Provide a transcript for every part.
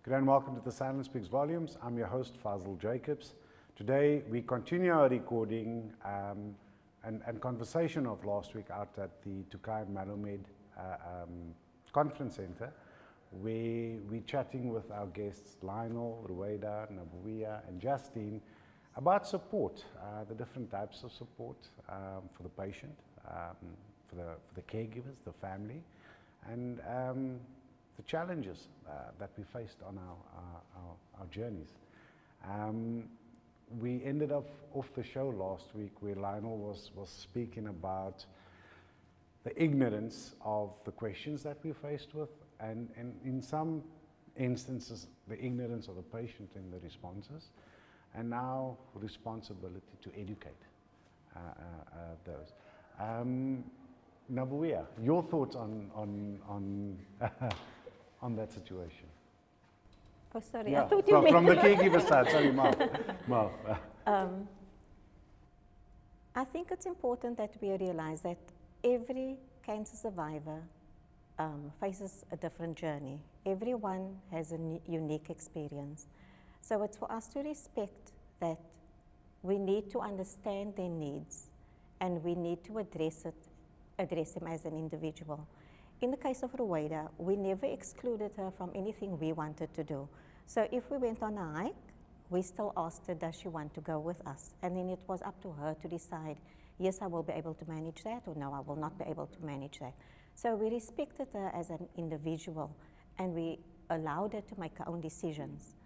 Good day and welcome to the Silence Speaks Volumes. I'm your host, Fazil Jacobs. Today we continue our recording and conversation of last week out at the Tukai Malamed Conference Center, where we're chatting with our guests Lionel, Ruwaydah, Nabaweyah and Justine about support, the different types of support for the patient, for the caregivers, the family, and the challenges that we faced on our journeys. We ended up off the show last week where Lionel was speaking about the ignorance of the questions that we're faced with, and in some instances the ignorance of the patient in the responses, and our responsibility to educate those. Nabaweyah, your thoughts on that situation? Oh, sorry, Yeah, I thought you meant from the caregiver side. Sorry, Marv. I think it's important that we realize that every cancer survivor faces a different journey. Everyone has a unique experience. So it's for us to respect that we need to understand their needs and we need to address them as an individual. In the case of Ruwaydah, we never excluded her from anything we wanted to do. So if we went on a hike, we still asked her, does she want to go with us? And then it was up to her to decide, yes, I will be able to manage that, or no, I will not be able to manage that. So we respected her as an individual, and we allowed her to make her own decisions.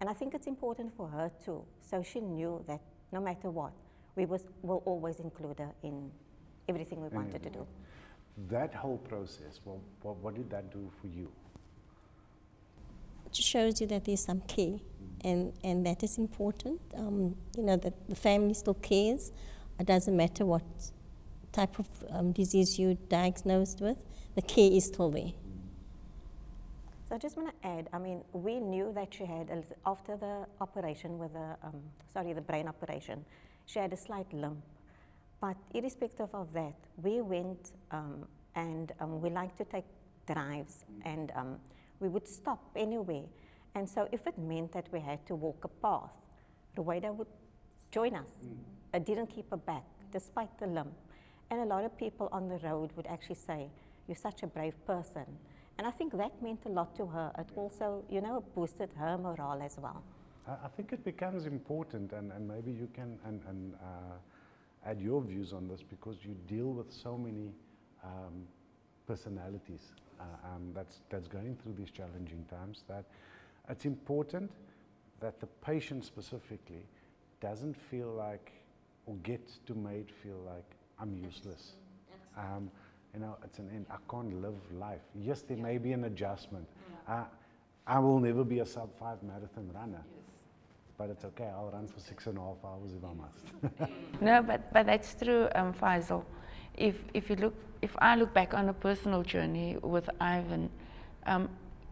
And I think it's important for her too, so she knew that no matter what, we'll always include her in everything we wanted to do. That whole process, what did that do for you? It shows you that there's some care, and that is important. That the family still cares. It doesn't matter what type of disease you're diagnosed with, the care is still there. So I just want to add, we knew that she had, after the operation with the brain operation, she had a slight limp. But irrespective of that, we went and we like to take drives, and we would stop anywhere. And so if it meant that we had to walk a path, Ruwaydah would join us. It didn't keep her back, despite the limp. And a lot of people on the road would actually say, you're such a brave person. And I think that meant a lot to her. It also, boosted her morale as well. I think it becomes important, and maybe you can add your views on this, because you deal with so many personalities that's going through these challenging times, that it's important that the patient specifically doesn't feel like, or gets to made feel like, I'm useless. It's an end. I can't live life. Yes, there may be an adjustment. I will never be a sub-5 marathon runner. But it's okay, I'll run for 6.5 hours if I must. No, but that's true, Faisal. If I look back on a personal journey with Ivan,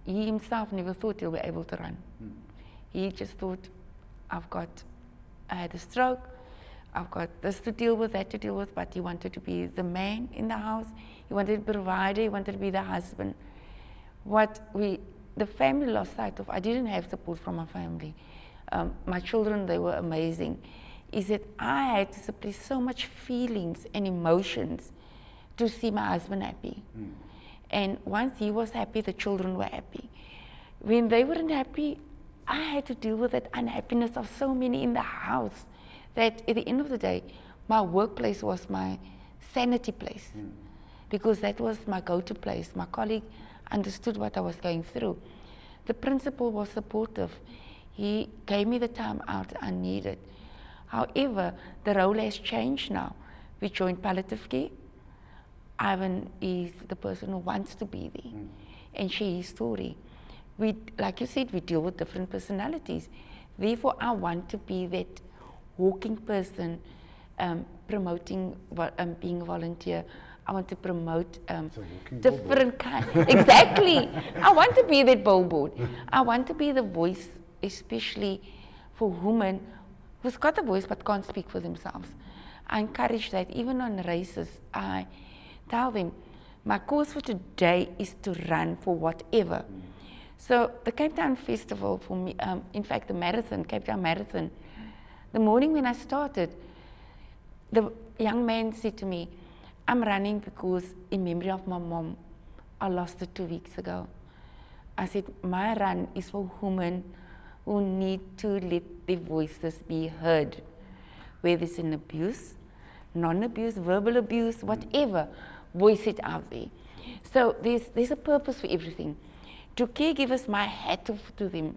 he himself never thought he'll be able to run. He just thought, I had a stroke, I've got this to deal with, that to deal with, but he wanted to be the man in the house, he wanted to be the provider, he wanted to be the husband. The family lost sight of, I didn't have support from my family. My children, they were amazing, is that I had to suppress so much feelings and emotions to see my husband happy. And once he was happy, the children were happy. When they weren't happy, I had to deal with that unhappiness of so many in the house, that at the end of the day, my workplace was my sanity place, because that was my go-to place. My colleague understood what I was going through. The principal was supportive. He gave me the time out I needed. However, the role has changed now. We joined palliative care. Ivan is the person who wants to be there and share his story. Like you said, we deal with different personalities. Therefore, I want to be that walking person, promoting being a volunteer. I want to promote different kinds. Exactly. I want to be that billboard. I want to be the voice, especially for women who's got a voice but can't speak for themselves. I encourage that. Even on races, I tell them, my cause for today is to run for whatever. So the Cape Town Festival for me, in fact the marathon, Cape Town Marathon, the morning when I started, the young man said to me, I'm running because in memory of my mom, I lost her 2 weeks ago. I said, my run is for women who need to let their voices be heard. Whether it's in abuse, non-abuse, verbal abuse, whatever, voice it out there. So there's a purpose for everything. To caregivers, my hat off to them,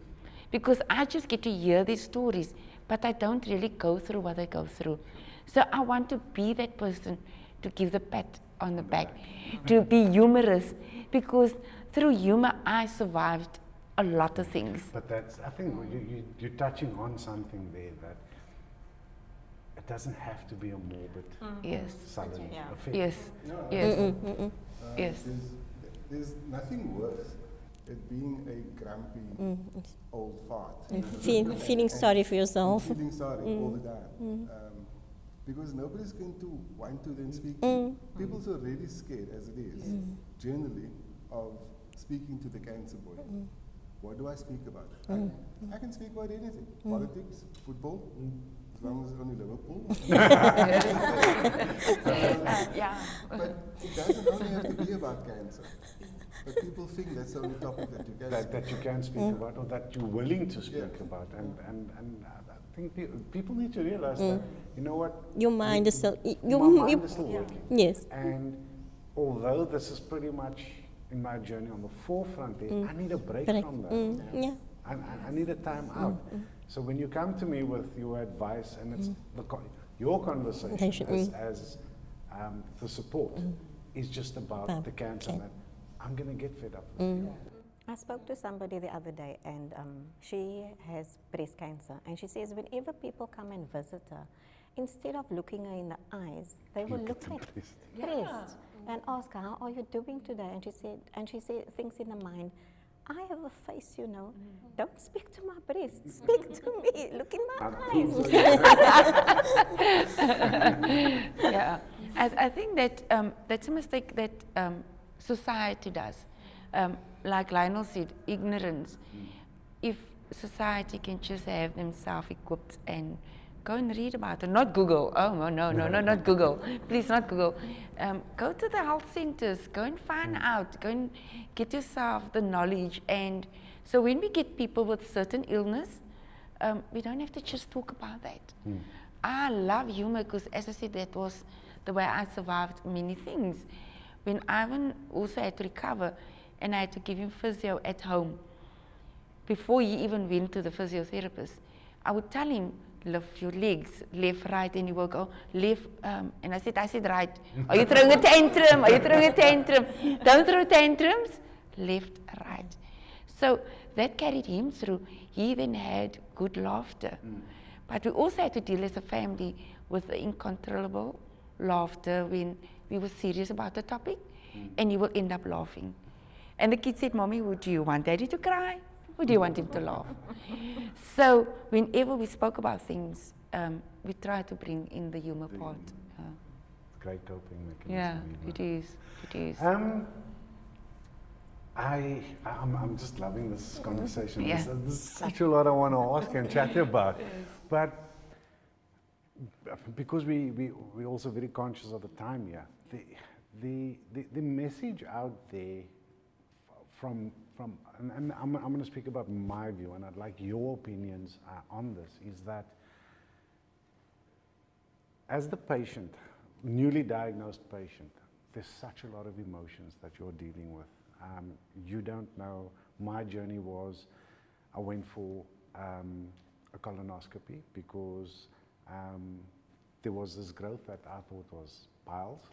because I just get to hear their stories, but I don't really go through what they go through. So I want to be that person to give the pat on the back, to be humorous, because through humor I survived a lot of things. But that's, I think you're touching on something there, that it doesn't have to be a morbid, Yes. sudden effect. Yes. No, Yes. Yes. There's nothing worse it being a grumpy old fart. Feeling sorry for yourself. Feeling sorry all the time. Because nobody's going to want to then speak. People's already scared as it is, generally, of speaking to the cancer boy. What do I speak about? I can speak about anything. Politics, football, as long as it's only Liverpool. Yeah. But it doesn't only have to be about cancer. But people think that's the only topic that you can speak That you can speak about, or that you're willing to speak about. And I think people need to realize that, you know what? Your mind is still, My mind is still working. yes. And although this is pretty much in my journey on the forefront there, I need a break from that. Yeah. I need a time out. So when you come to me with your advice, and it's your conversation as the support is just about the cancer, that I'm going to get fed up with you. I spoke to somebody the other day, and she has breast cancer, and she says whenever people come and visit her, instead of looking her in the eyes, they will look at breast and ask her, how are you doing today? And she said, thinks in her mind, I have a face, you know. Don't speak to my breast. Speak to me. Look in my eyes. Yeah, I think that that's a mistake that society does. Like Lionel said, ignorance. If society can just have themselves equipped and go and read about it, not Google. Oh, no, not Google. Please, not Google. Go to the health centers, go and find out, go and get yourself the knowledge. And so when we get people with certain illness, we don't have to just talk about that. I love humor because, as I said, that was the way I survived many things. When Ivan also had to recover, and I had to give him physio at home, before he even went to the physiotherapist, I would tell him, lift your legs, left, right, and he will go left, and I said right. Are you throwing a tantrum? Are you throwing a tantrum? Don't throw tantrums, left, right. So that carried him through. He then had good laughter. But we also had to deal as a family with the uncontrollable laughter when we were serious about the topic, and he will end up laughing. And the kid said, Mommy, would you want Daddy to cry? Or do you want him to laugh? So whenever we spoke about things, we try to bring in the humor part. Great coping mechanism. Yeah, it is. It is. I'm just loving this conversation. Yeah. There's such a lot I want to ask and chat about. But because we're also very conscious of the time here, the message out there from and I'm going to speak about my view, and I'd like your opinions on this, is that as the patient, newly diagnosed patient, there's such a lot of emotions that you're dealing with. You don't know. My journey was, I went for a colonoscopy because there was this growth that I thought was piles.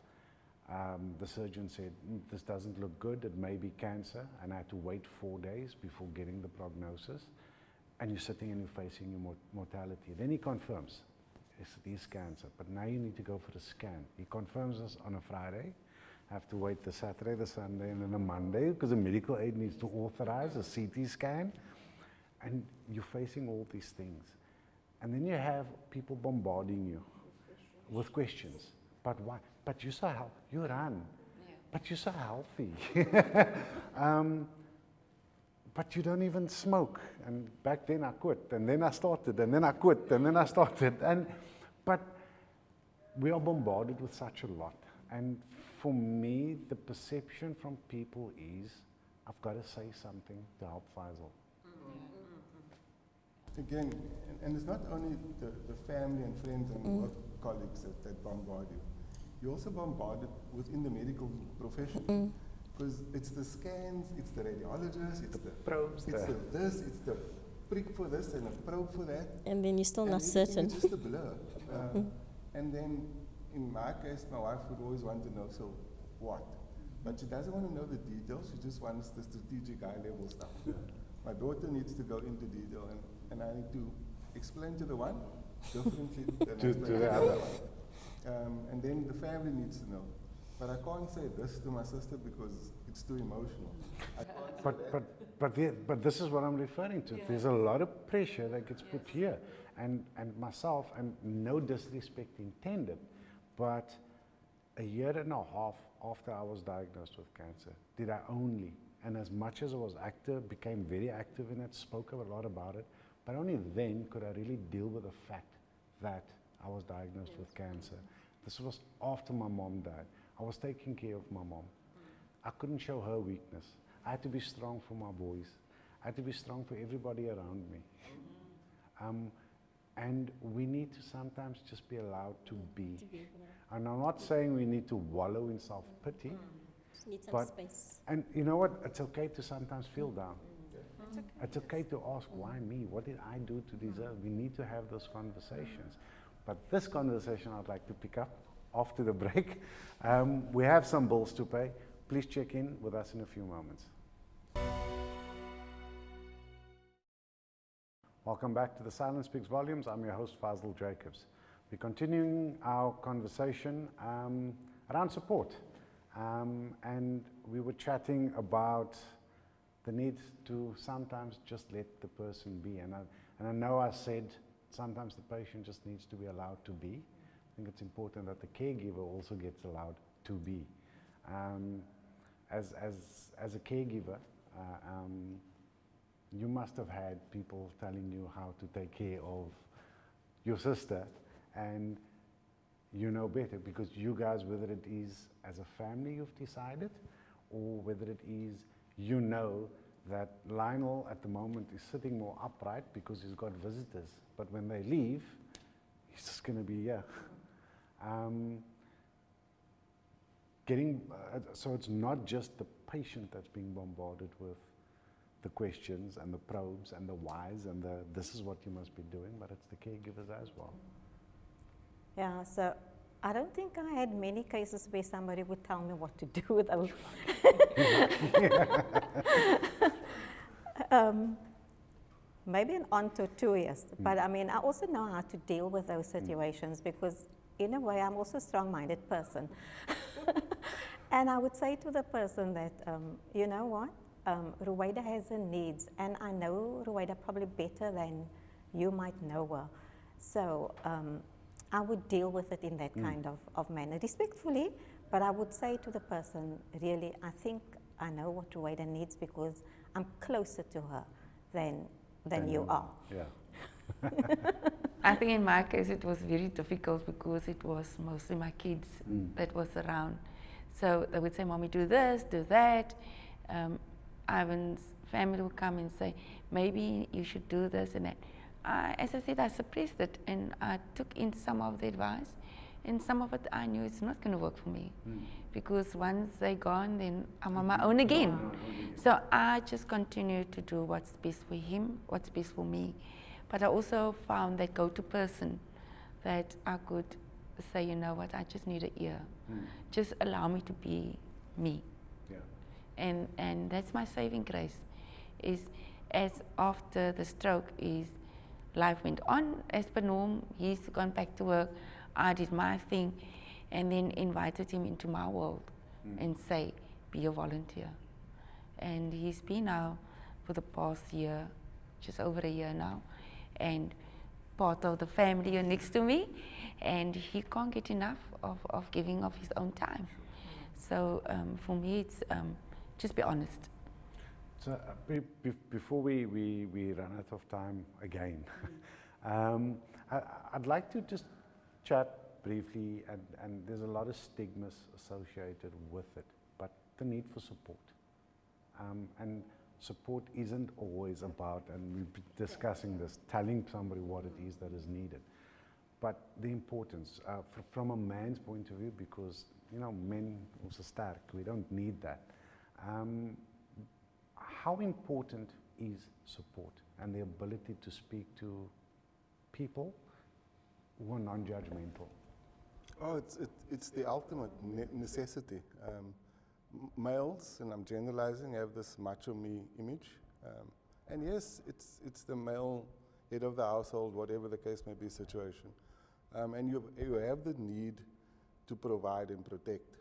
The surgeon said, this doesn't look good, it may be cancer, and I had to wait 4 days before getting the prognosis. And you're sitting and you're facing your mortality. Then he confirms, yes, it is cancer, but now you need to go for a scan. He confirms us on a Friday. I have to wait the Saturday, the Sunday, and then a Monday, because the medical aid needs to authorize a CT scan. And you're facing all these things. And then you have people bombarding you with questions. But why? But you're so healthy. You run. Yeah. But you're so healthy. but you don't even smoke. And back then I quit, and then I started, and then I quit, and then I started. But we are bombarded with such a lot. And for me, the perception from people is, I've got to say something to help Faisal. Again, and it's not only the family and friends and work colleagues that bombard you. You're also bombarded within the medical profession. Because it's the scans, it's the radiologist, it's the probes, it's the this, it's the prick for this and a probe for that. And then you're still And not everything certain. is just a blur. And then in my case, my wife would always want to know, so what? But she doesn't want to know the details, she just wants the strategic high level stuff. My daughter needs to go into detail, and I need to explain to the one differently than I explain to the other one. And then the family needs to know. But I can't say this to my sister because it's too emotional. I can't say that. But this is what I'm referring to. There's a lot of pressure that gets put here. And myself, and no disrespect intended, but a year and a half after I was diagnosed with cancer, did I only, and as much as I was active, became very active in it, spoke a lot about it, but only then could I really deal with the fact that I was diagnosed with cancer. This was after my mom died. I was taking care of my mom. I couldn't show her weakness. I had to be strong for my boys. I had to be strong for everybody around me. And we need to sometimes just be allowed to be. And I'm not saying we need to wallow in self-pity. Just need some but, space. and you know what? It's okay to sometimes feel down. It's okay to ask, why me? What did I do to deserve? We need to have those conversations. But this conversation I'd like to pick up after the break. We have some bills to pay. Please check in with us in a few moments. Welcome back to The Silence Speaks Volumes. I'm your host, Faisal Jacobs. We're continuing our conversation around support. And we were chatting about the need to sometimes just let the person be. And I know I said sometimes the patient just needs to be allowed to be. I think it's important that the caregiver also gets allowed to be. As a caregiver, you must have had people telling you how to take care of your sister, and you know better because you guys, whether it is as a family you've decided, or whether it is you know that Lionel at the moment is sitting more upright because he's got visitors, but when they leave, he's just going to be here. So it's not just the patient that's being bombarded with the questions and the probes and the whys and the this is what you must be doing, but it's the caregivers as well. Yeah, so I don't think I had many cases where somebody would tell me what to do with those. Maybe an aunt or two, yes. But I mean, I also know how to deal with those situations because in a way, I'm also a strong-minded person. And I would say to the person that, you know what, Ruwaydah has her needs, and I know Ruwaydah probably better than you might know her. So I would deal with it in that kind of manner, respectfully, but I would say to the person, really, I think I know what Ruwaydah needs because I'm closer to her than you are. Yeah. I think in my case it was very difficult because it was mostly my kids that was around. So they would say, Mommy, do this, do that. Ivan's family would come and say, maybe you should do this and that. As I said, I suppressed it and I took in some of the advice, and some of it I knew it's not going to work for me because once they're gone, then I'm on my own again. So I just continued to do what's best for him, what's best for me. But I also found that go-to person that I could say, you know what, I just need an ear. Just allow me to be me. Yeah. And that's my saving grace. Is as after the stroke is life went on as per norm, he's gone back to work, I did my thing, and then invited him into my world and say, be a volunteer. And he's been now for the past year, just over a year now, and part of the family here next to me, and he can't get enough of giving of his own time. So for me, it's just be honest. So before we run out of time again, I'd like to just chat briefly, and there's a lot of stigmas associated with it, but the need for support. And support isn't always about, and we've been discussing this, telling somebody what it is that is needed. But the importance, from a man's point of view, because, you know, men also stark, we don't need that. How important is support and the ability to speak to people who are non-judgmental? Oh, it's the ultimate necessity. Males, and I'm generalizing, have this macho me image. And yes, it's the male head of the household, whatever the case may be situation. And you have the need to provide and protect.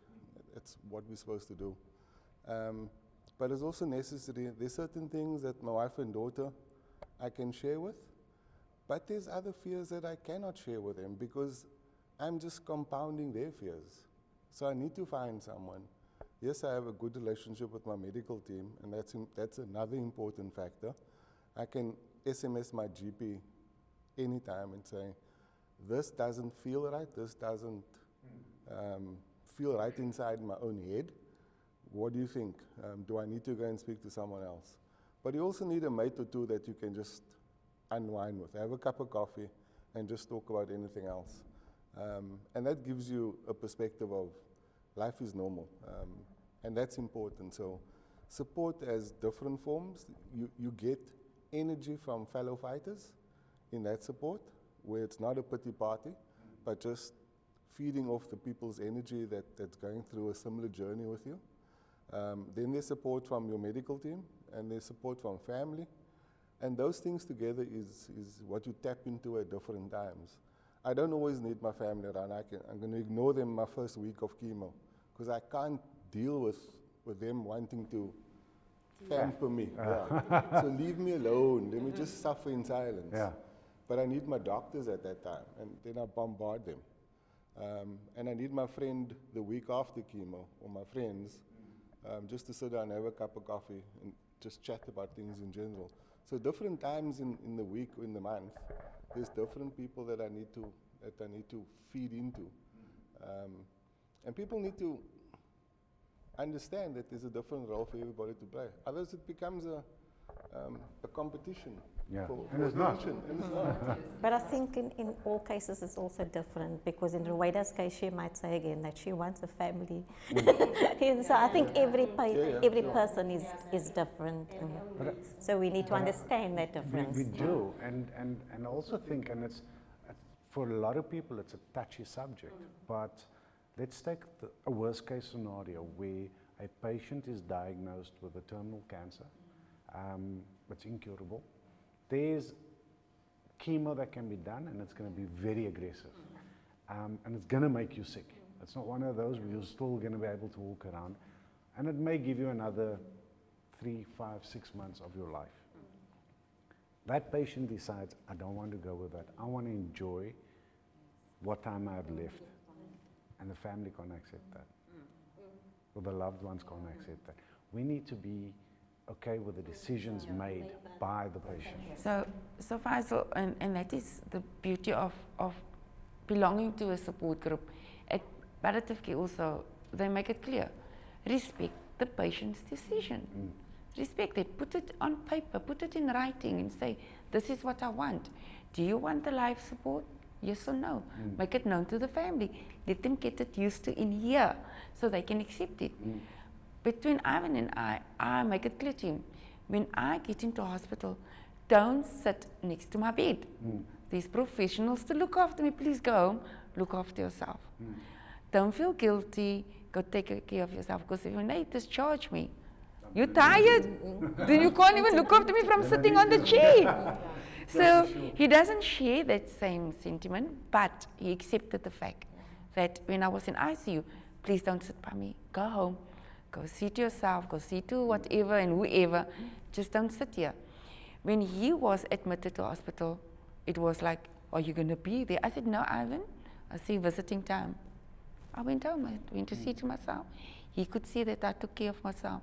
That's what we're supposed to do. But it's also necessary. There's certain things that my wife and daughter I can share with, but there's other fears that I cannot share with them because I'm just compounding their fears. So I need to find someone. Yes, I have a good relationship with my medical team, and that's another important factor. I can SMS my GP anytime and say, this doesn't feel right, this doesn't feel right inside my own head. What do you think? Do I need to go and speak to someone else? But you also need a mate or two that you can just unwind with. Have a cup of coffee and just talk about anything else. And that gives you a perspective of life is normal. And that's important. So support has different forms. You get energy from fellow fighters in that support, where it's not a pity party, but just feeding off the people's energy that's going through a similar journey with you. Then there's support from your medical team, and there's support from family. And those things together is what you tap into at different times. I don't always need my family around. I'm going to ignore them my first week of chemo, because I can't deal with them wanting to pamper me. Yeah. So leave me alone. Let me just suffer in silence. Yeah. But I need my doctors at that time, and then I bombard them. And I need my friend the week after chemo, or my friends, just to sit down and have a cup of coffee and just chat about things in general. So different times in the week or in the month, there's different people that I need to feed into. And people need to understand that there's a different role for everybody to play. Otherwise it becomes a competition. Yeah, for and it's not. attention, and it's not. But I think in all cases it's also different, because in Ruwaydah's case she might say again that she wants a family. And so I think every person is different. So we need to understand that difference. We do, and also think, and it's for a lot of people it's a touchy subject, but let's take a worst case scenario where a patient is diagnosed with a terminal cancer, it's incurable. There's chemo that can be done, and it's going to be very aggressive, and it's going to make you sick. It's not one of those where you're still going to be able to walk around, and it may give you another 3, 5, 6 months of your life. That patient decides, I don't want to go with that. I want to enjoy what time I have left, and the family can't accept that, or the loved ones can't accept that. We need to be okay with the decisions made by the patient. So Faisal, and that is the beauty of belonging to a support group. At palliative care also, they make it clear, respect the patient's decision. Respect it, put it on paper, put it in writing and say, this is what I want. Do you want the life support? Yes or no? Make it known to the family. Let them get it used to in here so they can accept it. Between Ivan and I make it clear to him, when I get into hospital, don't sit next to my bed. There's professionals to look after me. Please go home, look after yourself. Don't feel guilty, go take care of yourself, because when they discharge me, you're tired, then you can't even look after me from sitting on the chair. So he doesn't share that same sentiment, but he accepted the fact that when I was in ICU, please don't sit by me, go home. Go see to yourself, go see to whatever and whoever, just don't sit here. When he was admitted to hospital, it was like, are you going to be there? I said, no, Ivan, I see visiting time. I went home, I went to see to myself. He could see that I took care of myself.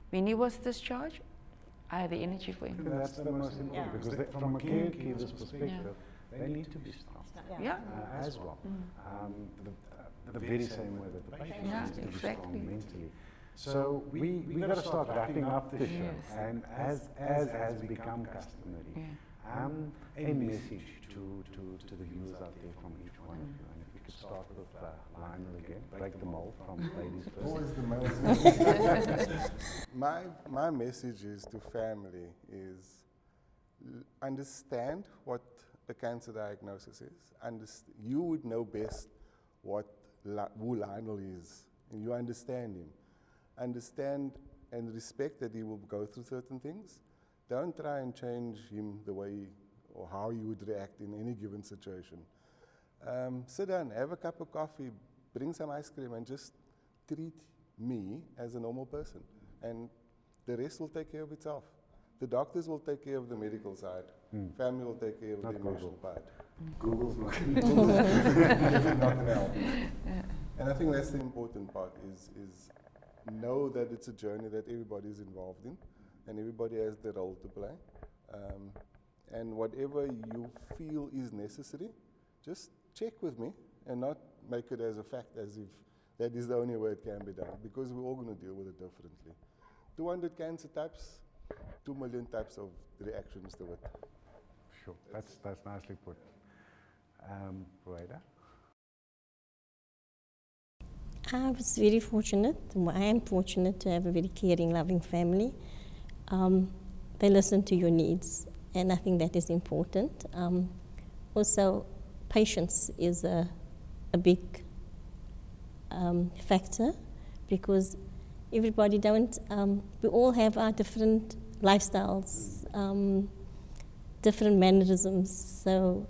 When he was discharged, I have the energy for him. That's the most important, because from a caregiver's perspective, they need to be strong as well. The very same way that the patient needs to be strong mentally. So we got to start wrapping up the show, and as has become customary, a message to the viewers out there from each one of you. And if we could start with Lionel again, break the mold from ladies first. Always the males. My message is to family is understand what a cancer diagnosis is. You would know best who Lionel is, and you understand him. Understand and respect that he will go through certain things. Don't try and change him the way or how he would react in any given situation. Sit down, have a cup of coffee, bring some ice cream, and just treat me as a normal person. And the rest will take care of itself. The doctors will take care of the medical side. Family will take care of the emotional part. Google's not going to help. And I think that's the important part is know that it's a journey that everybody is involved in, and everybody has their role to play. And whatever you feel is necessary, just check with me and not make it as a fact as if that is the only way it can be done, because we're all going to deal with it differently. 200 cancer types, 2 million types of reactions to it. Sure, that's nicely put. Ruwaydah? I was very fortunate. I am fortunate to have a very caring, loving family. They listen to your needs, and I think that is important. Also, patience is a big factor, because everybody we all have our different lifestyles, different mannerisms. So,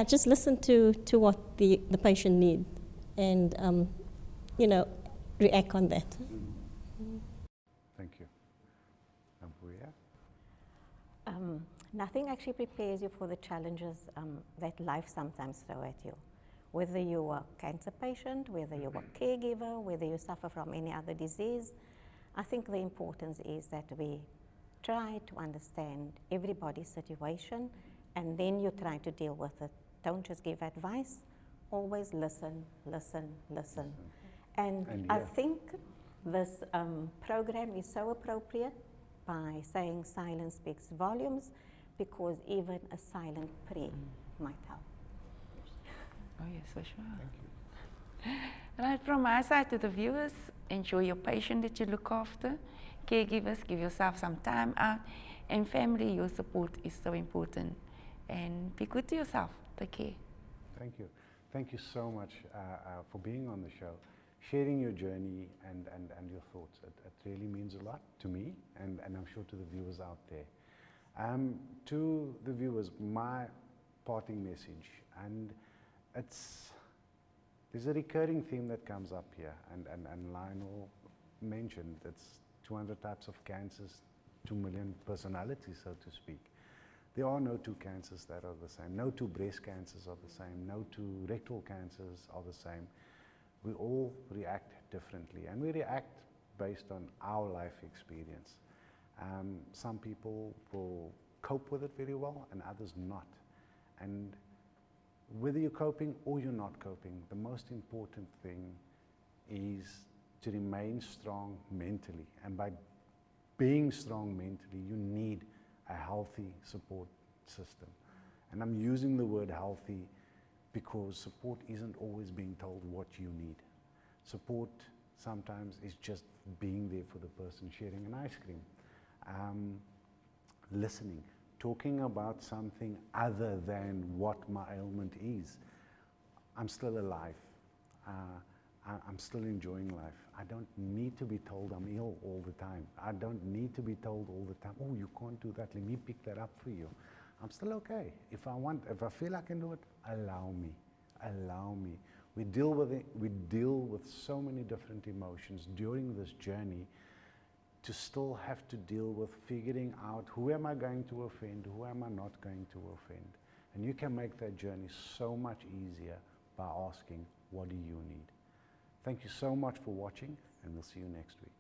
just listen to what the patient needs, and react on that. Thank you. Nabaweyah? Nothing actually prepares you for the challenges that life sometimes throws at you. Whether you're a cancer patient, whether you're a caregiver, whether you suffer from any other disease, I think the importance is that we try to understand everybody's situation, and then you try to deal with it. Don't just give advice, always listen. And I think this program is so appropriate by saying silence speaks volumes, because even a silent prayer might help. Oh yes, for sure. Thank you. Right, from my side to the viewers, enjoy your patient that you look after. Caregivers, give yourself some time out. And family, your support is so important. And be good to yourself. Take care. Thank you. Thank you so much for being on the show, sharing your journey and your thoughts. It really means a lot to me, and I'm sure to the viewers out there. To the viewers, my parting message, and there's a recurring theme that comes up here, and Lionel mentioned it's 200 types of cancers, 2 million personalities, so to speak. There are no two cancers that are the same. No two breast cancers are the same. No two rectal cancers are the same. We all react differently, and we react based on our life experience. Some people will cope with it very well, and others not. And whether you're coping or you're not coping, the most important thing is to remain strong mentally. And by being strong mentally, you need a healthy support system. And I'm using the word healthy because support isn't always being told what you need. Support sometimes is just being there for the person, sharing an ice cream, listening, talking about something other than what my ailment is. I'm still alive. I'm still enjoying life. I don't need to be told I'm ill all the time. I don't need to be told all the time, oh, you can't do that, let me pick that up for you. I'm still okay. If I feel I can do it, allow me. We deal with so many different emotions during this journey, to still have to deal with figuring out who am I going to offend, who am I not going to offend. And you can make that journey so much easier by asking, what do you need? Thank you so much for watching, and we'll see you next week.